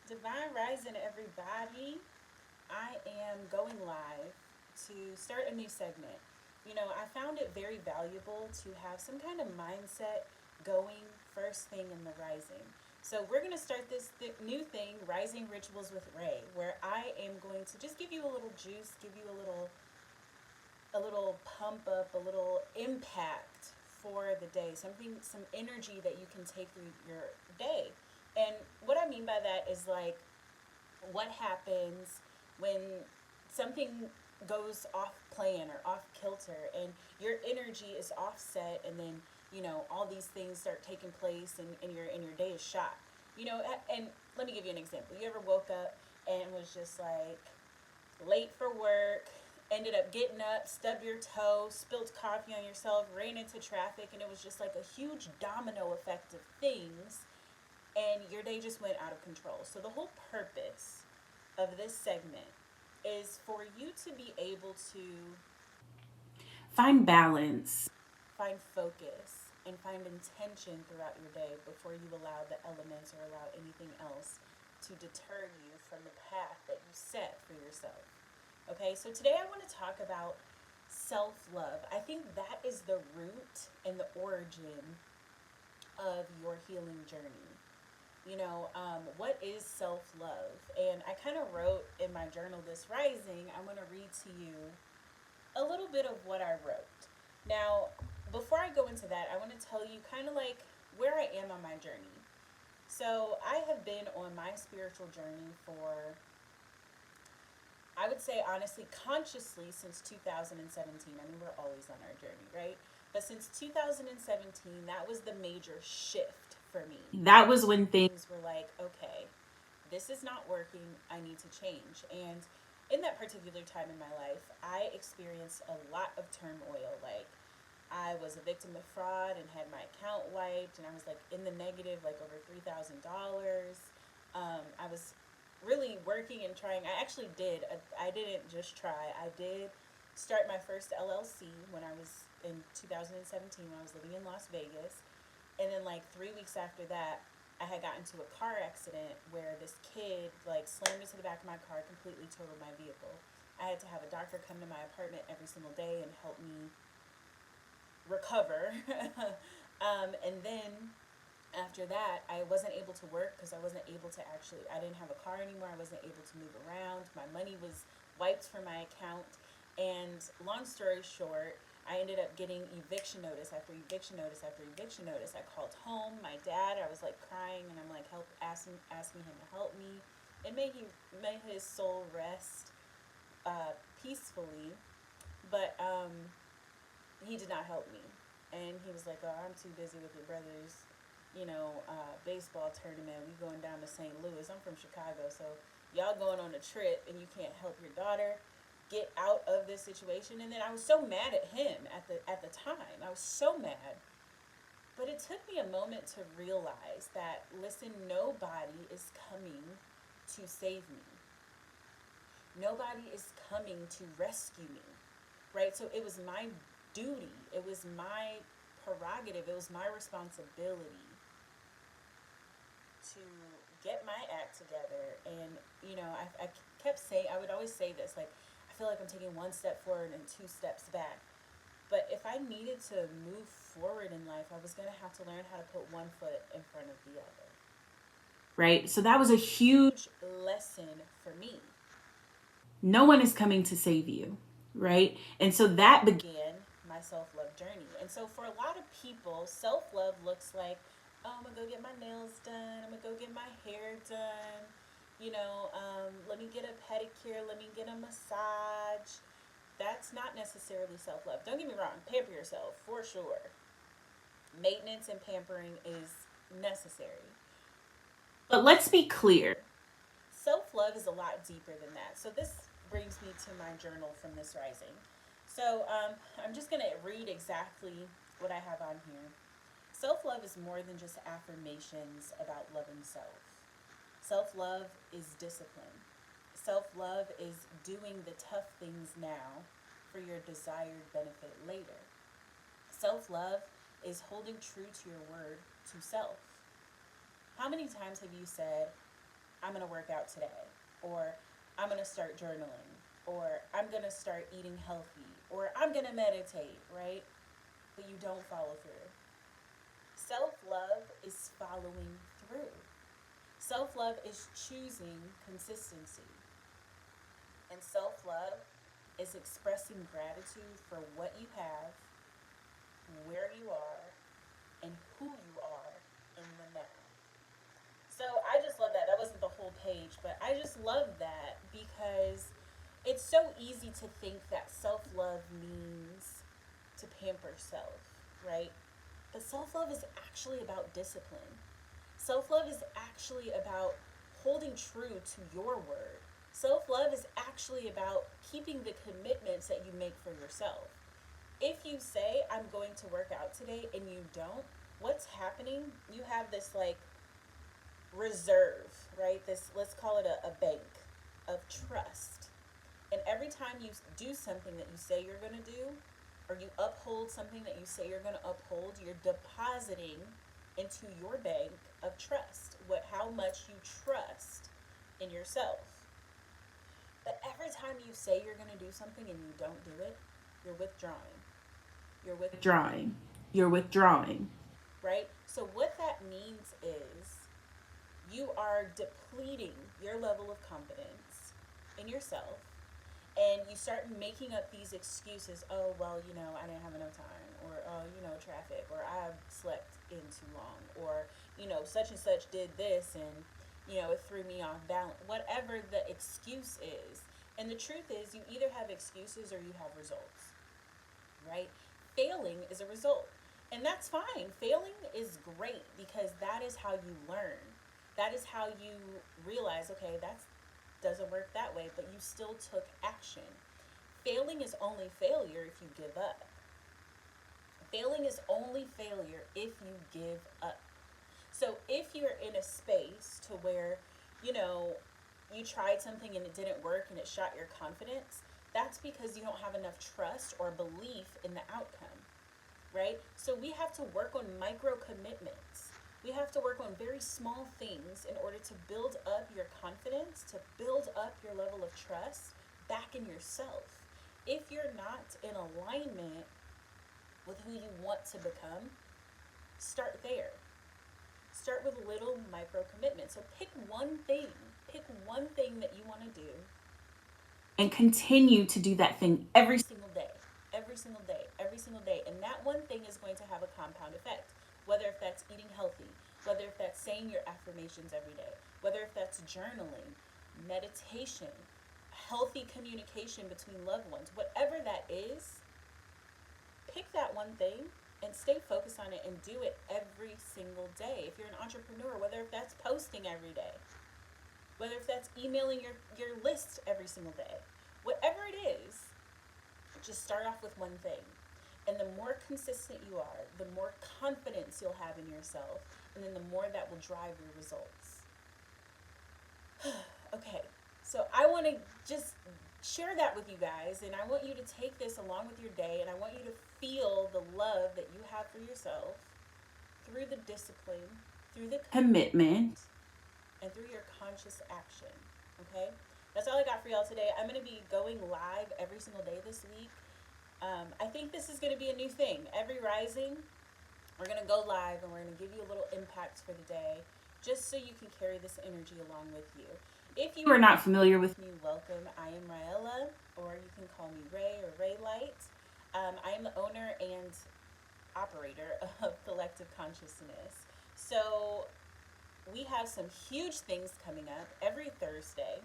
Divine Rising, everybody. I am going live to start a new segment. I found it very valuable to have some kind of mindset going first thing in the rising. So, we're going to start this new thing, Rising Rituals with Ray, where I am going to just give you a little juice, give you a little pump up, a little impact for the day, some energy that you can take through your day. And what I mean by that is like what happens when something goes off plan or off kilter and your energy is offset, and then all these things start taking place, and your day is shot. And let me give you an example. You ever woke up and was just like late for work, ended up getting up, stubbed your toe, spilled coffee on yourself, ran into traffic, and it was just like a huge domino effect of things, and your day just went out of control. So, the whole purpose of this segment is for you to be able to find balance, find focus, and find intention throughout your day before you allow the elements or allow anything else to deter you from the path that you set for yourself. Okay, so today I want to talk about self love. I think that is the root and the origin of your healing journey. What is self love? And I kind of wrote in my journal this rising. I'm going to read to you a little bit of what I wrote. Now, before I go into that, I want to tell you kind of like where I am on my journey. So, I have been on my spiritual journey for, I would say honestly, consciously since 2017. I mean, we're always on our journey, right? But since 2017, that was the major shift for me. That was when things were like, okay, this is not working. I need to change. And in that particular time in my life, I experienced a lot of turmoil. Like, I was a victim of fraud and had my account wiped, and I was like in the negative, like over $3,000. I was really working and trying. I actually did. I didn't just try. I did start my first LLC when I was in 2017 when I was living in Las Vegas. And then like 3 weeks after that, I had gotten into a car accident where this kid like slammed into the back of my car, completely totaled my vehicle. I had to have a doctor come to my apartment every single day and help me recover. And then after that, I wasn't able to work because I wasn't able to actually, I didn't have a car anymore. I wasn't able to move around. My money was wiped from my account. And long story short, I ended up getting eviction notice after eviction notice after eviction notice. I called home. My dad, I was like crying, and I'm like asking him to help me. And may his soul rest peacefully. But he did not help me. And he was like, "Oh, I'm too busy with your brother's, baseball tournament. We going down to St. Louis. I'm from Chicago, so y'all going on a trip, and you can't help your daughter get out of this situation." And then I was so mad at him at the time. I was so mad. But it took me a moment to realize that, listen, nobody is coming to save me. Nobody is coming to rescue me. Right? So it was my duty. It was my prerogative. It was my responsibility to get my act together. And, I kept saying, I would always say this, like, I feel like I'm taking one step forward and two steps back. But if I needed to move forward in life, I was going to have to learn how to put one foot in front of the other. Right? So that was a huge lesson for me. No one is coming to save you, right? And so that began my self love journey. And so for a lot of people, self love looks like, oh, I'm gonna go get my nails done, I'm gonna go get my hair done, let me get a pedicure, let me get a massage. That's not necessarily self love. Don't get me wrong, pamper yourself for sure. Maintenance and pampering is necessary. But let's be clear, self love is a lot deeper than that. So this brings me to my journal from this rising. So I'm just going to read exactly what I have on here. Self love is more than just affirmations about loving self. Self love is discipline. Self love is doing the tough things now for your desired benefit later. Self love is holding true to your word to self. How many times have you said, I'm going to work out today, or I'm going to start journaling, or I'm going to start eating healthy, or I'm going to meditate, right? But you don't follow through. Self-love is following through. Self-love is choosing consistency. And self-love is expressing gratitude for what you have, where you are, and who you are in the now. So I just love that. That wasn't the whole page, but I just love that because it's so easy to think that self-love means to pamper self, right? But self-love is actually about discipline. Self-love is actually about holding true to your word. Self-love is actually about keeping the commitments that you make for yourself. If you say, I'm going to work out today, and you don't, what's happening? You have this like reserve, right? This, let's call it a bank of trust. And every time you do something that you say you're going to do, or you uphold something that you say you're going to uphold, you're depositing into your bank of trust, how much you trust in yourself. But every time you say you're going to do something and you don't do it, you're withdrawing. You're withdrawing. Right? So what that means is you are depleting your level of confidence in yourself, and you start making up these excuses. Oh, well, I didn't have enough time, or, oh, traffic, or I slept in too long, or, such and such did this, and, it threw me off balance. Whatever the excuse is. And the truth is, you either have excuses or you have results, right? Failing is a result. And that's fine. Failing is great because that is how you learn. That is how you realize, okay, that doesn't work that way, but you still took action. Failing is only failure if you give up. Failing is only failure if you give up. So if you're in a space to where, you tried something and it didn't work and it shot your confidence, that's because you don't have enough trust or belief in the outcome, right? So we have to work on micro commitments. We have to work on very small things in order to build up your confidence, to build up your level of trust back in yourself. If you're not in alignment with who you want to become, start there. Start with little micro commitments. So pick one thing that you want to do, and continue to do that thing every single day. And that one thing is going to have a compound effect. Whether if that's eating healthy, whether if that's saying your affirmations every day, whether if that's journaling, meditation, healthy communication between loved ones, whatever that is, pick that one thing and stay focused on it and do it every single day. If you're an entrepreneur, whether if that's posting every day, whether if that's emailing your list every single day, whatever it is, just start off with one thing. And the more consistent you are, the more confidence you'll have in yourself, and then the more that will drive your results. Okay, so I want to just share that with you guys, and I want you to take this along with your day, and I want you to feel the love that you have for yourself through the discipline, through the commitment, and through your conscious action, okay? That's all I got for y'all today. I'm going to be going live every single day this week. I think this is going to be a new thing. Every rising, we're going to go live, and we're going to give you a little impact for the day, just so you can carry this energy along with you. If you are not familiar with me, welcome. I am Raella, or you can call me Ray or Ray Light. I am the owner and operator of Collective Consciousness. So we have some huge things coming up every Thursday.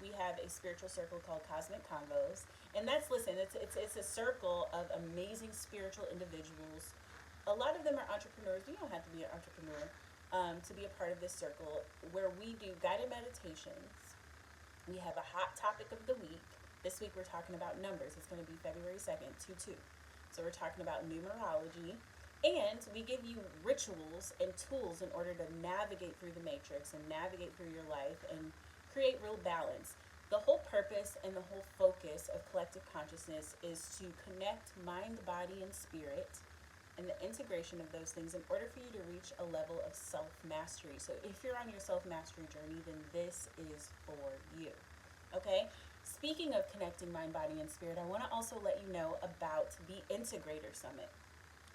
We have a spiritual circle called Cosmic CONVOS, and that's, it's a circle of amazing spiritual individuals. A lot of them are entrepreneurs. You don't have to be an entrepreneur to be a part of this circle, where we do guided meditations. We have a hot topic of the week. This week we're talking about numbers. It's going to be February 2nd, 2-2. So we're talking about numerology. And we give you rituals and tools in order to navigate through the matrix and navigate through your life and create real balance. The whole purpose and the whole focus of Collective Consciousness is to connect mind, body, and spirit and the integration of those things in order for you to reach a level of self-mastery. So if you're on your self-mastery journey, then this is for you. Okay? Speaking of connecting mind, body, and spirit, I want to also let you know about the Integrator Summit.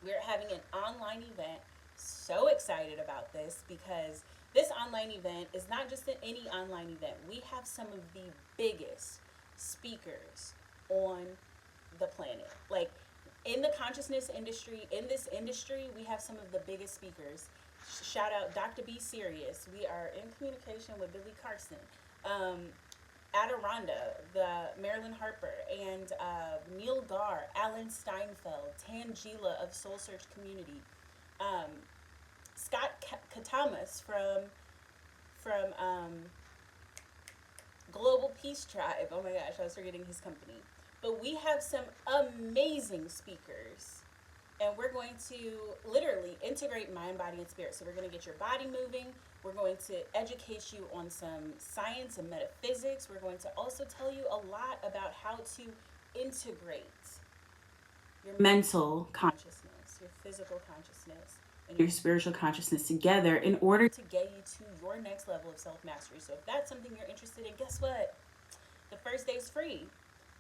We're having an online event. So excited about this because this online event is not just any online event. We have some of the biggest speakers on the planet. Like, in the consciousness industry, in this industry, we have some of the biggest speakers. Shout out Dr. B. Serious. We are in communication with Billy Carson. Adironda, the Marilyn Harper, and Neil Gar, Alan Steinfeld, Tangela of Soul Search Community, Scott Katamas from Global Peace Tribe. Oh my gosh, I was forgetting his company. But we have some amazing speakers, and we're going to literally integrate mind, body, and spirit. So we're going to get your body moving. We're going to educate you on some science and metaphysics. We're going to also tell you a lot about how to integrate your mental consciousness, your physical consciousness, and your spiritual consciousness together in order to get you to your next level of self-mastery. So if that's something you're interested in, guess what? The first day is free.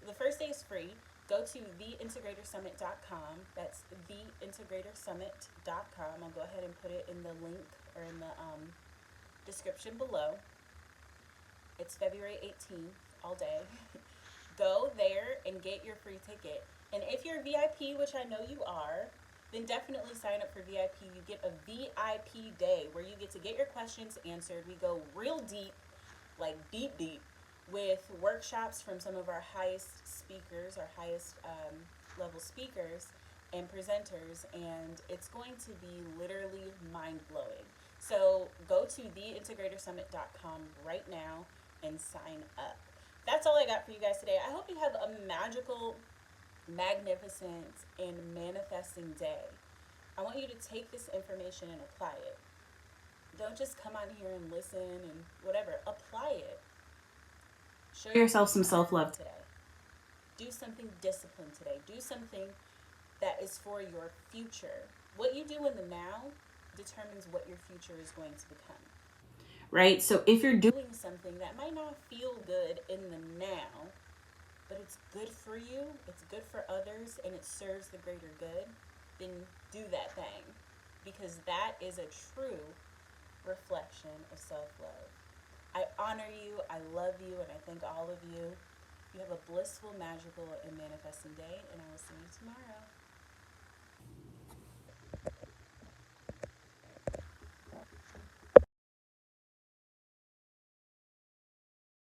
The first day is free. Go to theintegratorsummit.com. That's theintegratorsummit.com. I'll go ahead and put it in the link or in the description below. It's February 18th, all day. Go there and get your free ticket. And if you're VIP, which I know you are, then definitely sign up for VIP. You get a VIP day where you get to get your questions answered. We go real deep, like deep, with workshops from some of our highest speakers, our highest level speakers and presenters, and it's going to be literally mind-blowing. So go to theintegratorsummit.com right now and sign up. That's all I got for you guys today. I hope you have a magical, magnificent, and manifesting day. I want you to take this information and apply it. Don't just come on here and listen and whatever. Apply it. Show yourself some self-love today. Do something disciplined today. Do something that is for your future. What you do in the now determines what your future is going to become. Right? So if you're doing something that might not feel good in the now, but it's good for you, it's good for others, and it serves the greater good, then do that thing. Because that is a true reflection of self-love. I honor you, I love you, and I thank all of you. You have a blissful, magical, and manifesting day, and I will see you tomorrow.